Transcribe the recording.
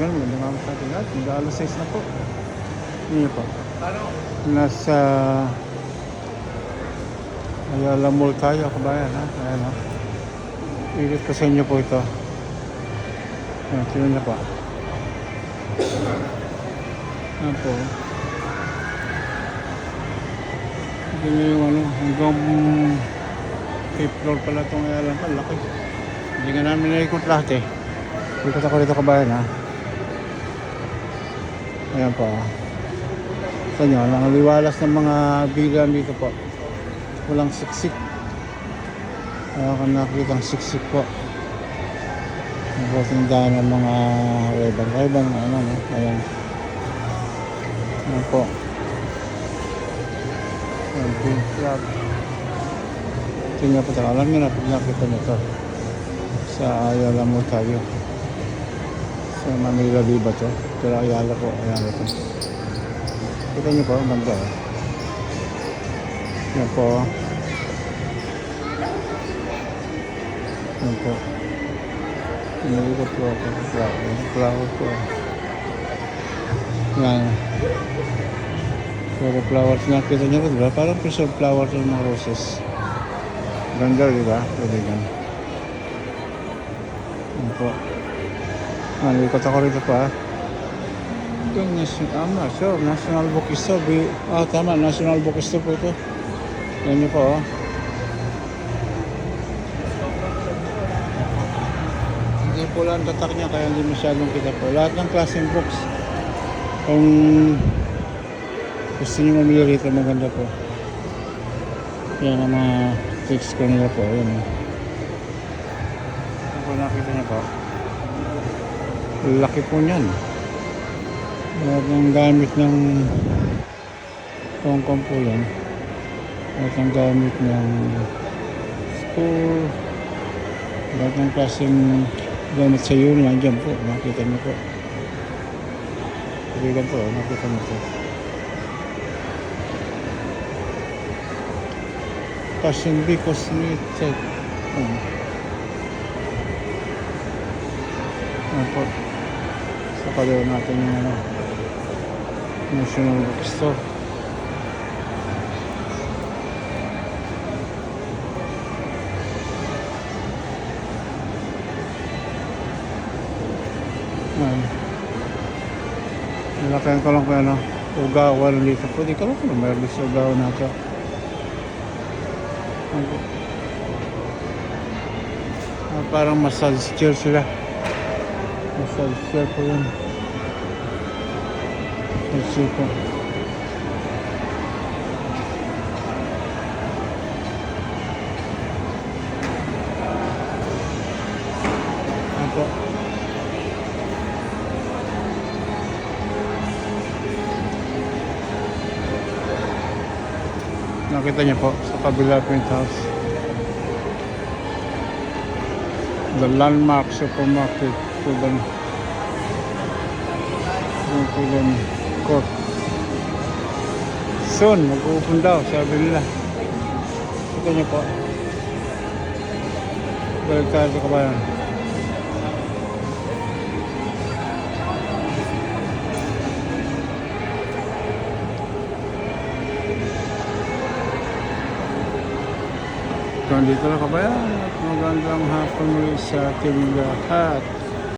kaibigan, magandang araw sa atin lahat. Mag-alas 6 na po. Hindi po. Nasa Ayala Mall tayo, kabayan ha. Ayan ha. Ilit ko sa inyo po ito. Ayan, tingnan niyo po. Ayan po. Hindi nyo yung ano, hanggang 5th floor pala itong Ayala Mall. Laki. Hindi nga namin naikot lahat eh. Ikot ako dito kabayan ha. Ayan po. Sa inyo, nakaliwalas ng mga bilan dito po. Walang siksik. Wala kang nakikita ang siksik po. Nagpatindahan ng mga rebang ano no. Ayan. Ayan po. Ayan po. Tingnan po tayo. Alam nyo na pag nakita nyo ito. Sa Ayala mo tayo. Sa Manila diba to? Pero Ayala po. Ayala po. Kita nyo po. Ganda eh. Yan po. Yan po. Inalikot po ako sa flower po. Yan. Puro flowers na kita nyo po diba? Parang preserved flowers ng mga roses. Ganda diba? Pwede gan. Yan po. Nalikot ako rito pa. Ito National Bookstore. Tama. National Bookstore po ito. Yan nyo po Hindi po lang tatak niya kaya hindi masyadong kita po. Lahat ng klaseng books. Kung gusto nyo mamili rito maganda po. Yan ang mga text ko nila po. Yan Ano po nakita niya po. Laki po niyan. Lahat ng gamit ng Hong Kong po yan. Lahat ng gamit ng school, lahat ng klaseng gamit sa yun, nandiyan po, makita niyo po. Kabigan po, makita niyo po. Passion B Cosmetic. Ano po. Sa kalaw natin yung ano, National Bookstore. Nilakayan ko lang kung ano, ugawan dito po. Di ka lang kung mayroon sa ugawan na ito. Parang massage chair sila. Massage chair po yun. Massage chair po. Ano po? Nakita niyo po sa kabila penthouse. The Landmark Supermarket Pulan Court. Soon, mag-open daw, sabi nila. Kita niyo po. Balik tayo sa kabayan. Dito na kabayan at magandang hapon muli sa ating lahat.